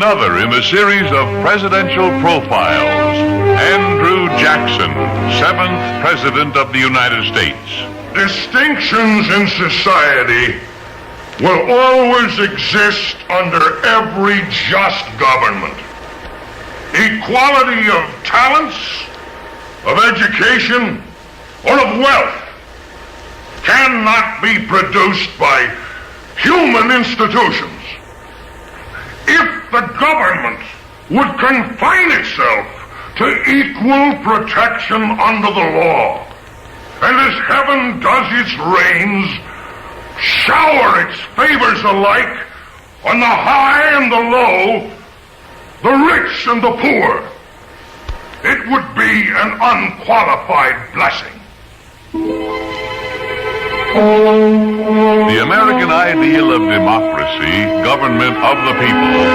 another in the series of presidential profiles. Andrew Jackson, 7th President of the United States. Distinctions in society will always exist under every just government. Equality of talents, of education, or of wealth cannot be produced by human institutions. If the government would confine itself to equal protection under the law, and as heaven does its rains, shower its favors alike on the high and the low, the rich and the poor, it would be an unqualified blessing. The American ideal of democracy, government of the people,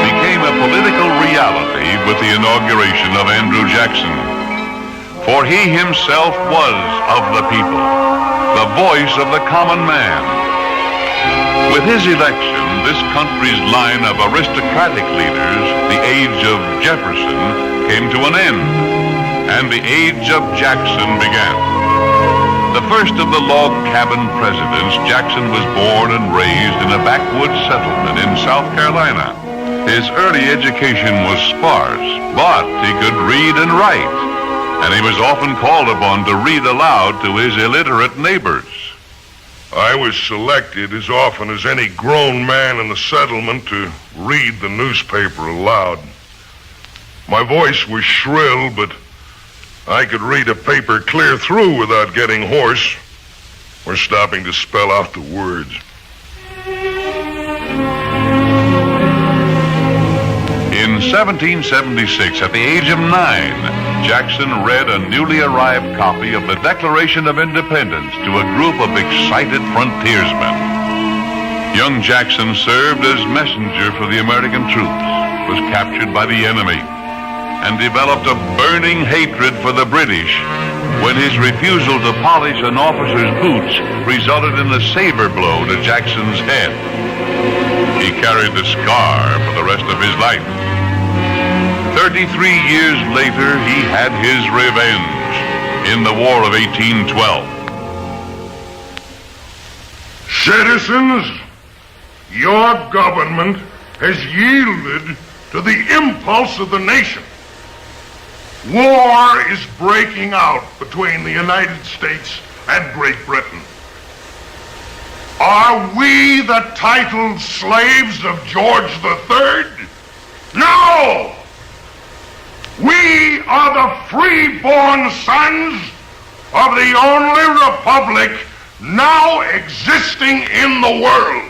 became a political reality with the inauguration of Andrew Jackson. For he himself was of the people, the voice of the common man. With his election, this country's line of aristocratic leaders, the age of Jefferson, came to an end, and the age of Jackson began. The first of the log cabin presidents, Jackson was born and raised in a backwoods settlement in South Carolina. His early education was sparse, but he could read and write, and he was often called upon to read aloud to his illiterate neighbors. I was selected as often as any grown man in the settlement to read the newspaper aloud. My voice was shrill, but I could read a paper clear through without getting hoarse or stopping to spell out the words. In 1776, at the age of 9, Jackson read a newly arrived copy of the Declaration of Independence to a group of excited frontiersmen. Young Jackson served as messenger for the American troops, was captured by the enemy, and developed a burning hatred for the British when his refusal to polish an officer's boots resulted in a saber blow to Jackson's head. He carried the scar for the rest of his life. 33 years later, he had his revenge in the War of 1812. Citizens, your government has yielded to the impulse of the nation. War is breaking out between the United States and Great Britain. Are we the titled slaves of George III? No! We are the freeborn sons of the only republic now existing in the world.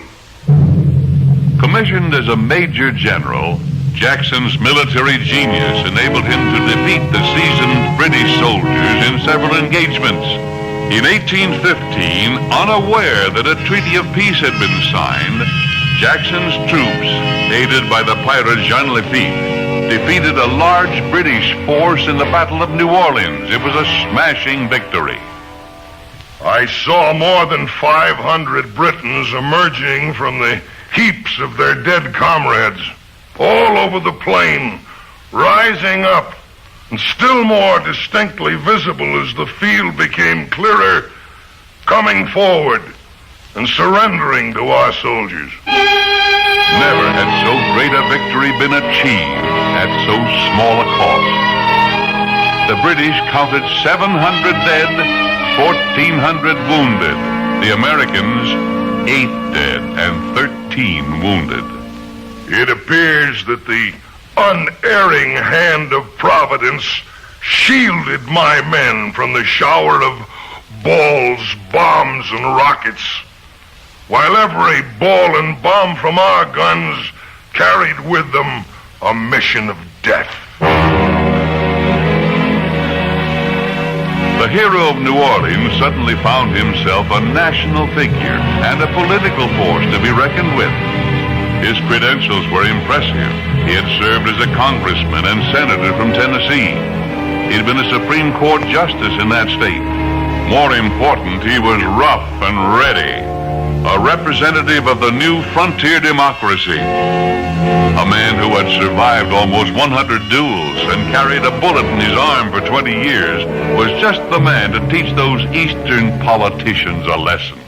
Commissioned as a major general, Jackson's military genius enabled him to defeat the seasoned British soldiers in several engagements. In 1815, unaware that a treaty of peace had been signed, Jackson's troops, aided by the pirate Jean Lafitte, defeated a large British force in the Battle of New Orleans. It was a smashing victory. I saw more than 500 Britons emerging from the heaps of their dead comrades all over the plain, rising up, and still more distinctly visible as the field became clearer, coming forward and surrendering to our soldiers. Never had so great a victory been achieved at so small a cost. The British counted 700 dead, 1,400 wounded. The Americans, 8 dead and 13 wounded. It appears that the unerring hand of Providence shielded my men from the shower of balls, bombs, and rockets, while every ball and bomb from our guns carried with them a mission of death. The hero of New Orleans suddenly found himself a national figure and a political force to be reckoned with. His credentials were impressive. He had served as a congressman and senator from Tennessee. He'd been a Supreme Court justice in that state. More important, he was rough and ready. a representative of the new frontier democracy. A man who had survived almost 100 duels and carried a bullet in his arm for 20 years was just the man to teach those Eastern politicians a lesson.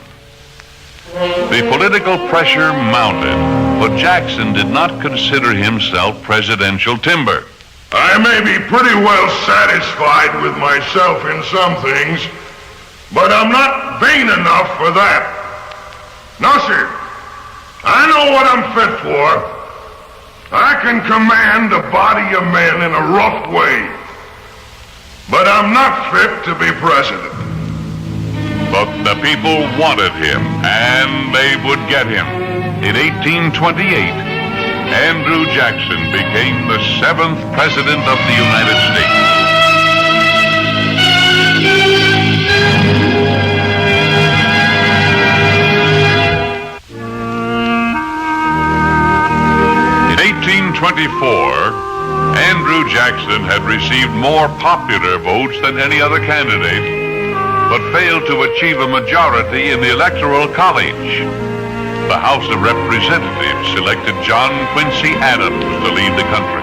The political pressure mounted, but Jackson did not consider himself presidential timber. I may be pretty well satisfied with myself in some things, but I'm not vain enough for that. No, sir. I know what I'm fit for. I can command a body of men in a rough way, but I'm not fit to be president. But the people wanted him, and they would get him. In 1828, Andrew Jackson became the 7th President of the United States. In 1824, Andrew Jackson had received more popular votes than any other candidate, but failed to achieve a majority in the Electoral College. The House of Representatives selected John Quincy Adams to lead the country.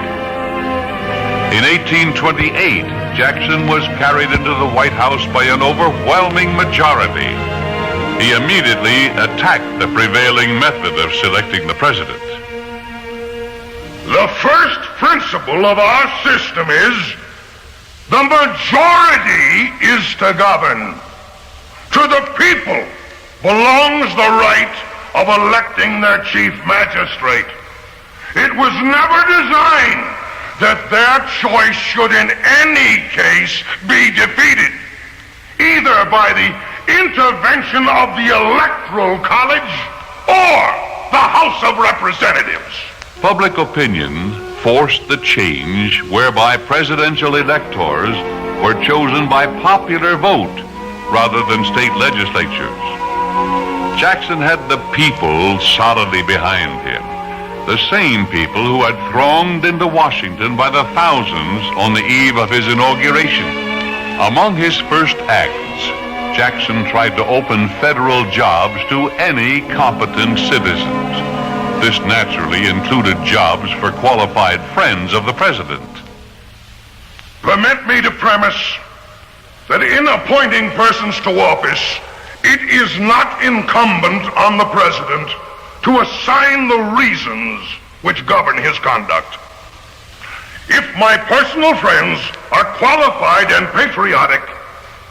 In 1828, Jackson was carried into the White House by an overwhelming majority. He immediately attacked the prevailing method of selecting the president. The first principle of our system is the majority is to govern. To the people belongs the right of electing their chief magistrate. It was never designed that their choice should in any case be defeated, either by the intervention of the Electoral College or the House of Representatives. Public opinion forced the change whereby presidential electors were chosen by popular vote rather than state legislatures. Jackson had the people solidly behind him, the same people who had thronged into Washington by the thousands on the eve of his inauguration. Among his first acts, Jackson tried to open federal jobs to any competent citizens. This naturally included jobs for qualified friends of the president. Permit me to premise that in appointing persons to office, it is not incumbent on the president to assign the reasons which govern his conduct. If my personal friends are qualified and patriotic,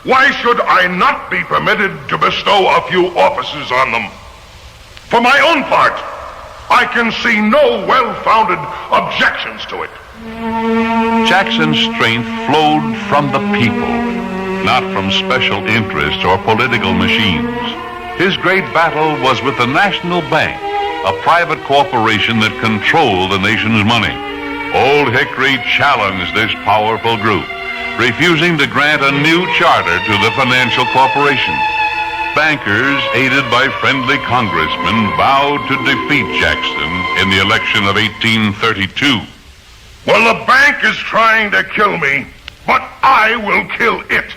why should I not be permitted to bestow a few offices on them? For my own part, I can see no well-founded objections to it. Jackson's strength flowed from the people, not from special interests or political machines. His great battle was with the National Bank, a private corporation that controlled the nation's money. Old Hickory challenged this powerful group, refusing to grant a new charter to the financial corporation. Bankers, aided by friendly congressmen, vowed to defeat Jackson in the election of 1832. Well, the bank is trying to kill me, but I will kill it.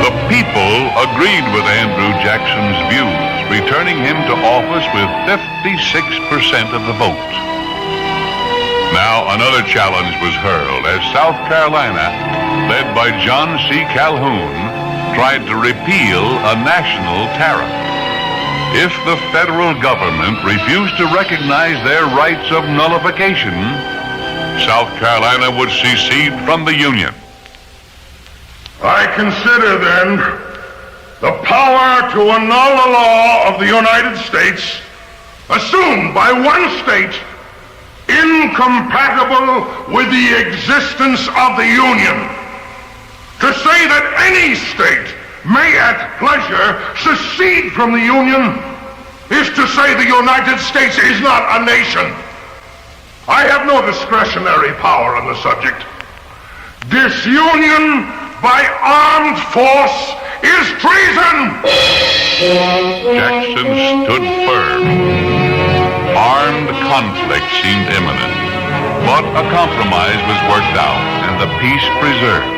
The people agreed with Andrew Jackson's views, returning him to office with 56% of the vote. Now another challenge was hurled as South Carolina, led by John C. Calhoun, tried to repeal a national tariff. If the federal government refused to recognize their rights of nullification, South Carolina would secede from the Union. I consider, then, the power to annul a law of the United States assumed by one state incompatible with the existence of the Union. To say that any state may at pleasure secede from the Union is to say the United States is not a nation. I have no discretionary power on the subject. Disunion by armed force is treason! Jackson stood firm. Armed conflict seemed imminent, but a compromise was worked out and the peace preserved.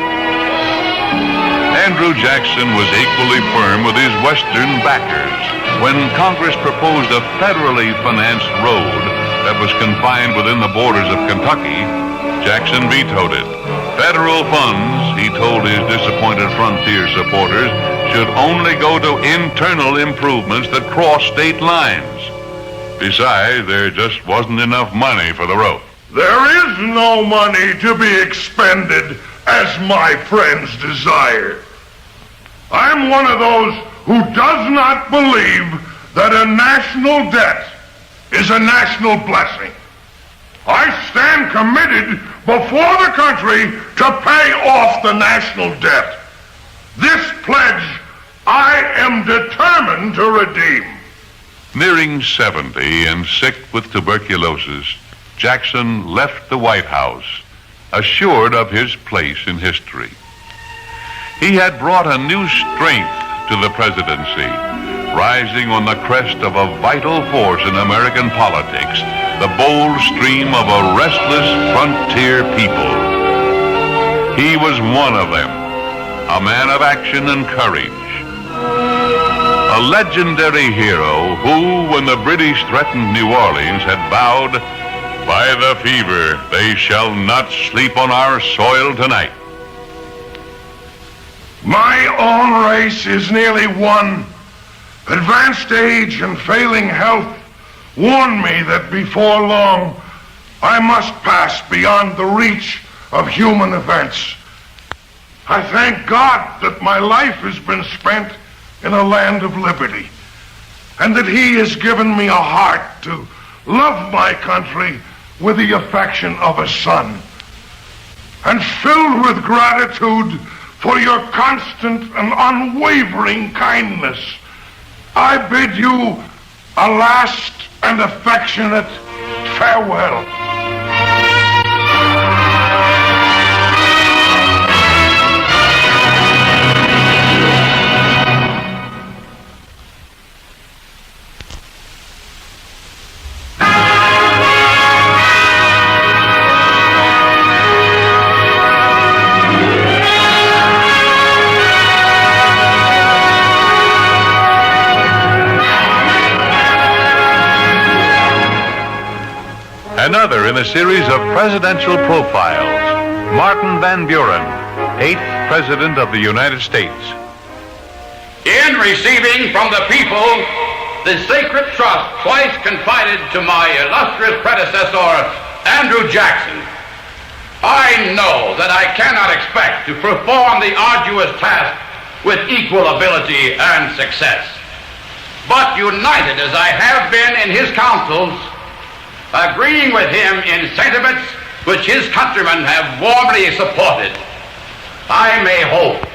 Andrew Jackson was equally firm with his Western backers. When Congress proposed a federally financed road that was confined within the borders of Kentucky, Jackson vetoed it. Federal funds, he told his disappointed frontier supporters, should only go to internal improvements that cross state lines. Besides, there just wasn't enough money for the road. There is no money to be expended as my friends desire. I'm one of those who does not believe that a national debt is a national blessing. I stand committed before the country to pay off the national debt. This pledge I am determined to redeem. Nearing 70 and sick with tuberculosis, Jackson left the White House, assured of his place in history. He had brought a new strength to the presidency, rising on the crest of a vital force in American politics, the bold stream of a restless frontier people. He was one of them, a man of action and courage. A legendary hero who, when the British threatened New Orleans, had vowed, "By the fever, they shall not sleep on our soil tonight." My own race is nearly won. Advanced age and failing health warn me that before long I must pass beyond the reach of human events. I thank God that my life has been spent in a land of liberty, and that He has given me a heart to love my country with the affection of a son. And filled with gratitude for your constant and unwavering kindness, I bid you a last and affectionate farewell. Another in a series of presidential profiles, Martin Van Buren, 8th President of the United States. In receiving from the people the sacred trust twice confided to my illustrious predecessor, Andrew Jackson, I know that I cannot expect to perform the arduous task with equal ability and success. But united as I have been in his counsels, agreeing with him in sentiments which his countrymen have warmly supported, I may hope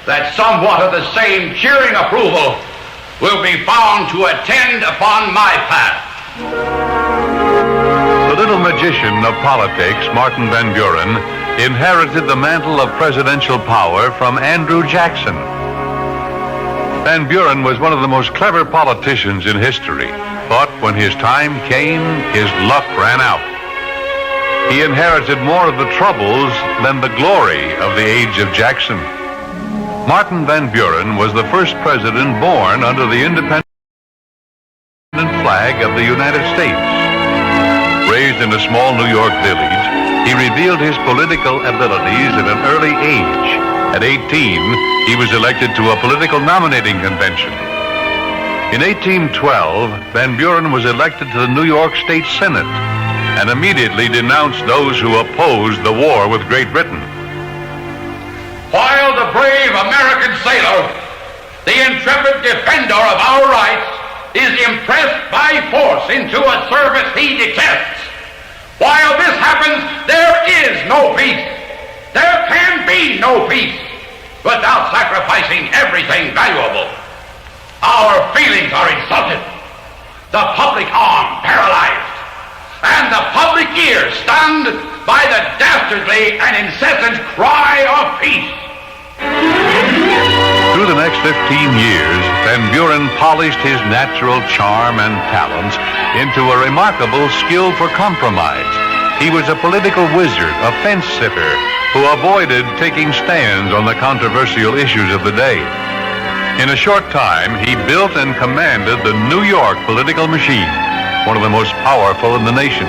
that somewhat of the same cheering approval will be found to attend upon my path. The little magician of politics, Martin Van Buren, inherited the mantle of presidential power from Andrew Jackson. Van Buren was one of the most clever politicians in history. But when his time came, his luck ran out. He inherited more of the troubles than the glory of the age of Jackson. Martin Van Buren was the first president born under the independent flag of the United States. Raised in a small New York village, he revealed his political abilities at an early age. At 18, he was elected to a political nominating convention. In 1812, Van Buren was elected to the New York State Senate and immediately denounced those who opposed the war with Great Britain. While the brave American sailor, the intrepid defender of our rights, is impressed by force into a service he detests, while this happens, there is no peace. There can be no peace without sacrificing everything valuable. Our feelings are insulted, the public arm paralyzed, and the public ear stunned by the dastardly and incessant cry of peace. Through the next 15 years, Van Buren polished his natural charm and talents into a remarkable skill for compromise. He was a political wizard, a fence sitter, who avoided taking stands on the controversial issues of the day. In a short time, he built and commanded the New York political machine, one of the most powerful in the nation.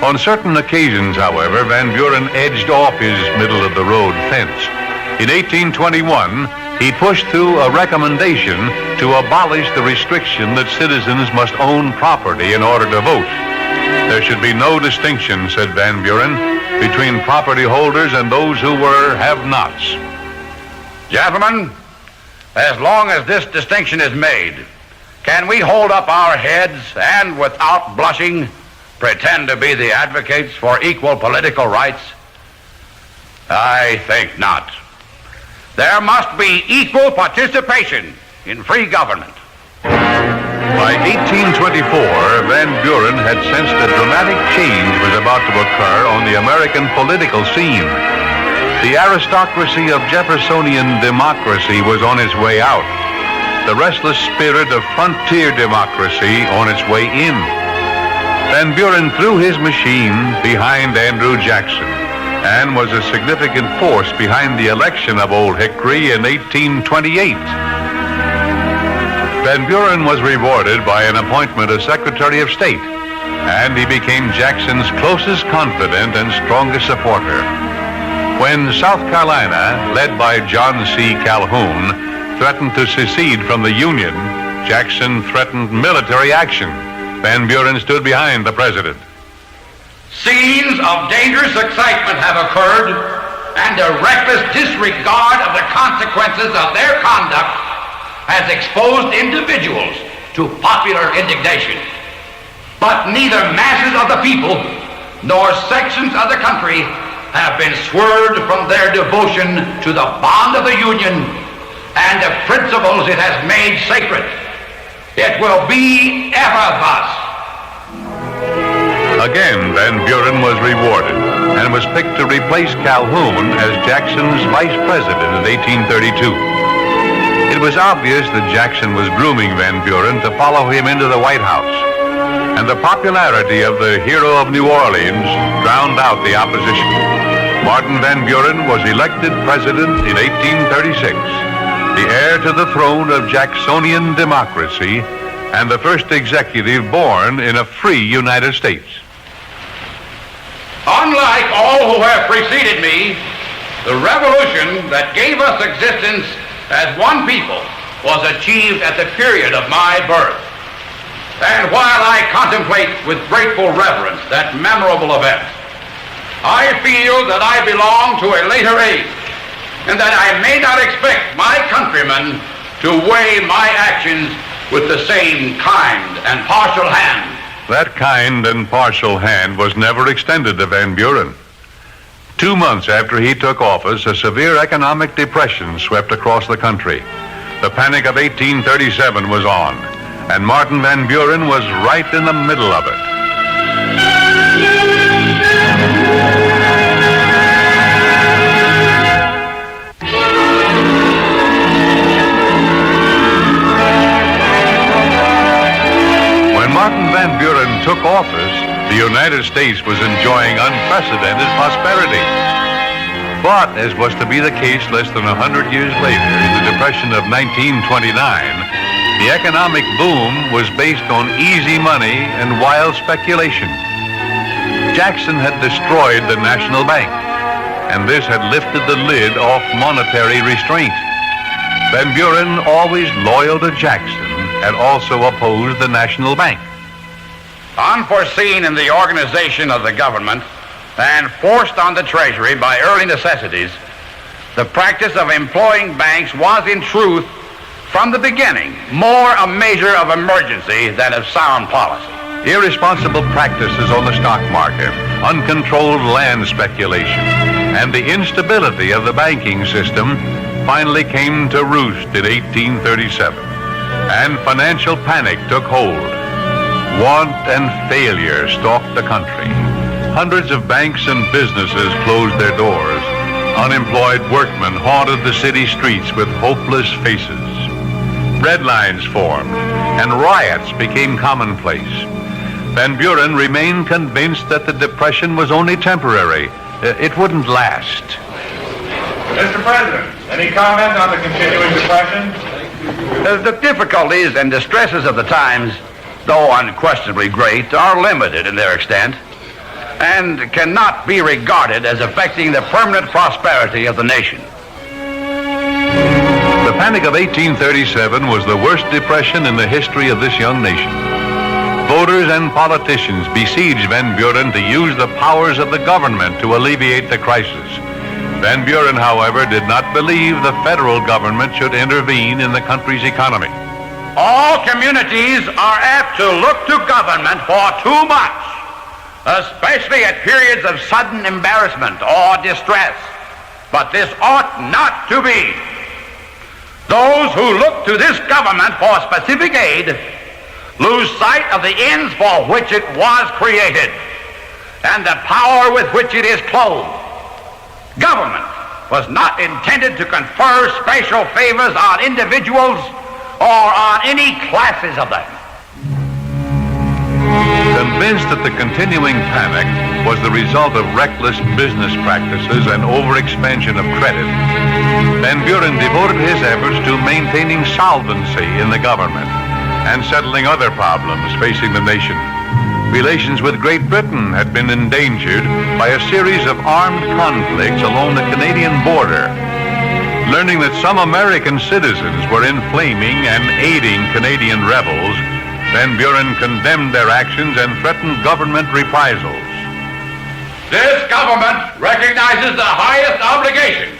On certain occasions, however, Van Buren edged off his middle-of-the-road fence. In 1821, he pushed through a recommendation to abolish the restriction that citizens must own property in order to vote. There should be no distinction, said Van Buren, between property holders and those who were have-nots. Gentlemen, as long as this distinction is made, can we hold up our heads and, without blushing, pretend to be the advocates for equal political rights? I think not. There must be equal participation in free government. By 1824, Van Buren had sensed a dramatic change was about to occur on the American political scene. The aristocracy of Jeffersonian democracy was on its way out. The restless spirit of frontier democracy on its way in. Van Buren threw his machine behind Andrew Jackson and was a significant force behind the election of Old Hickory in 1828. Van Buren was rewarded by an appointment as Secretary of State, and he became Jackson's closest confidant and strongest supporter. When South Carolina, led by John C. Calhoun, threatened to secede from the Union, Jackson threatened military action. Van Buren stood behind the president. Scenes of dangerous excitement have occurred, and a reckless disregard of the consequences of their conduct has exposed individuals to popular indignation. But neither masses of the people nor sections of the country have been swerved from their devotion to the bond of the Union and the principles it has made sacred. It will be ever thus. Again, Van Buren was rewarded and was picked to replace Calhoun as Jackson's vice president in 1832. It was obvious that Jackson was grooming Van Buren to follow him into the White House, and the popularity of the hero of New Orleans drowned out the opposition. Martin Van Buren was elected president in 1836, the heir to the throne of Jacksonian democracy and the first executive born in a free United States. Unlike all who have preceded me, the revolution that gave us existence as one people was achieved at the period of my birth. And while I contemplate with grateful reverence that memorable event, I feel that I belong to a later age, and that I may not expect my countrymen to weigh my actions with the same kind and partial hand. That kind and partial hand was never extended to Van Buren. 2 months after he took office, a severe economic depression swept across the country. The Panic of 1837 was on, and Martin Van Buren was right in the middle of it. When Martin Van Buren took office, the United States was enjoying unprecedented prosperity. But, as was to be the case less than 100 years later, in the Depression of 1929, the economic boom was based on easy money and wild speculation. Jackson had destroyed the National Bank, and this had lifted the lid off monetary restraint. Van Buren, always loyal to Jackson, had also opposed the National Bank. Unforeseen in the organization of the government and forced on the Treasury by early necessities, the practice of employing banks was in truth, from the beginning, more a measure of emergency than of sound policy. Irresponsible practices on the stock market, uncontrolled land speculation, and the instability of the banking system finally came to roost in 1837, and financial panic took hold. Want and failure stalked the country. Hundreds of banks and businesses closed their doors. Unemployed workmen haunted the city streets with hopeless faces. Red lines formed, and riots became commonplace. Van Buren remained convinced that the Depression was only temporary it wouldn't last. Mr. President, any comment on the continuing depression? The difficulties and distresses of the times, though unquestionably great, are limited in their extent and cannot be regarded as affecting the permanent prosperity of the nation. The Panic of 1837 was the worst depression in the history of this young nation. Voters and politicians besieged Van Buren to use the powers of the government to alleviate the crisis. Van Buren, however, did not believe the federal government should intervene in the country's economy. All communities are apt to look to government for too much, especially at periods of sudden embarrassment or distress. But this ought not to be. Those who look to this government for specific aid lose sight of the ends for which it was created and the power with which it is clothed. Government was not intended to confer special favors on individuals or on any classes of them. Convinced that the continuing panic was the result of reckless business practices and overexpansion of credit, Van Buren devoted his efforts to maintaining solvency in the government and settling other problems facing the nation. Relations with Great Britain had been endangered by a series of armed conflicts along the Canadian border. Learning that some American citizens were inflaming and aiding Canadian rebels, Van Buren condemned their actions and threatened government reprisals. This government recognizes the highest obligation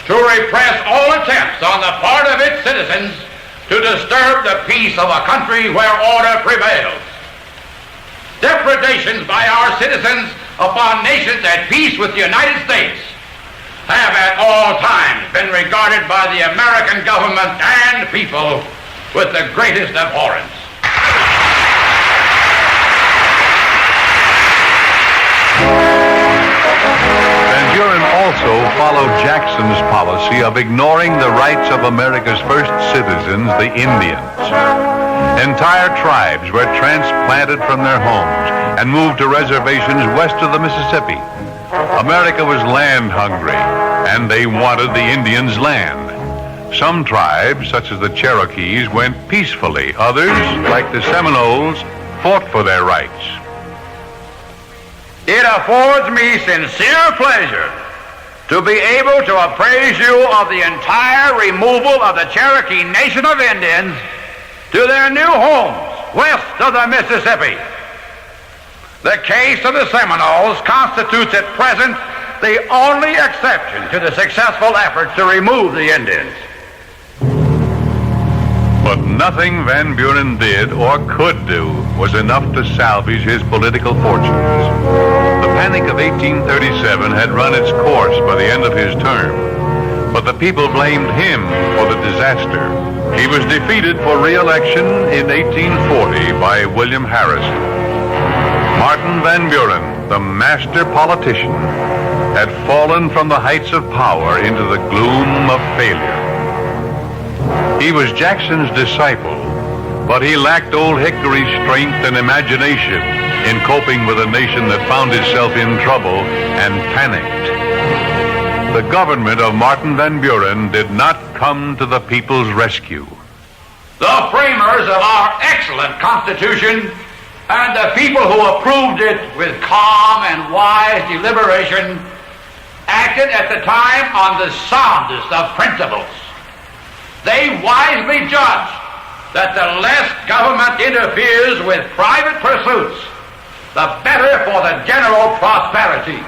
to repress all attempts on the part of its citizens to disturb the peace of a country where order prevails. Depredations by our citizens upon nations at peace with the United States have at all times been regarded by the American government and people with the greatest abhorrence. Van Buren also followed Jackson's policy of ignoring the rights of America's first citizens, the Indians. Entire tribes were transplanted from their homes and moved to reservations west of the Mississippi. America was land hungry, and they wanted the Indians' land. Some tribes, such as the Cherokees, went peacefully. Others, like the Seminoles, fought for their rights. It affords me sincere pleasure to be able to appraise you of the entire removal of the Cherokee Nation of Indians to their new homes west of the Mississippi. The case of the Seminoles constitutes at present the only exception to the successful efforts to remove the Indians. But nothing Van Buren did or could do was enough to salvage his political fortunes. The Panic of 1837 had run its course by the end of his term, but the people blamed him for the disaster. He was defeated for re-election in 1840 by William Harrison. Martin Van Buren, the master politician, had fallen from the heights of power into the gloom of failure. He was Jackson's disciple, but he lacked Old Hickory's strength and imagination in coping with a nation that found itself in trouble and panicked. The government of Martin Van Buren did not come to the people's rescue. The framers of our excellent Constitution and the people who approved it with calm and wise deliberation acted at the time on the soundest of principles. They wisely judged that the less government interferes with private pursuits, the better for the general prosperity.